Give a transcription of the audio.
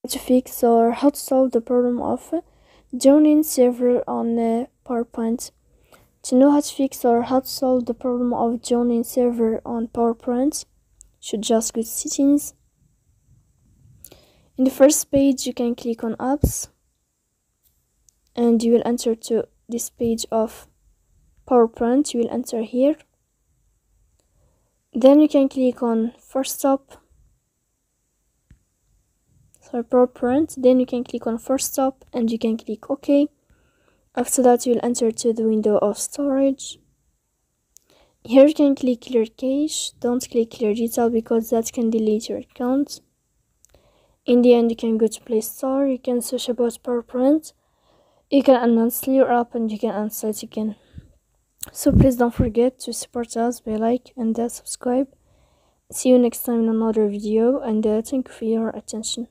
To fix or how to solve the problem of joining server on PowerPoint. To know how to fix or how to solve the problem of joining server on PowerPoint, you should just go to settings. In the first page, you can click on apps and you will enter to this page of PowerPoint. You will enter here. Then you can click on PowerPoint. Then you can click on first stop and you can click OK. After that, you will enter to the window of storage. Here you can click clear cache. Don't click clear detail because that can delete your account. In the end, you can go to Play Store. You can search about PowerPoint. You can uninstall your app and you can uninstall it again. So please don't forget to support us by like and subscribe. See you next time in another video, and thank you for your attention.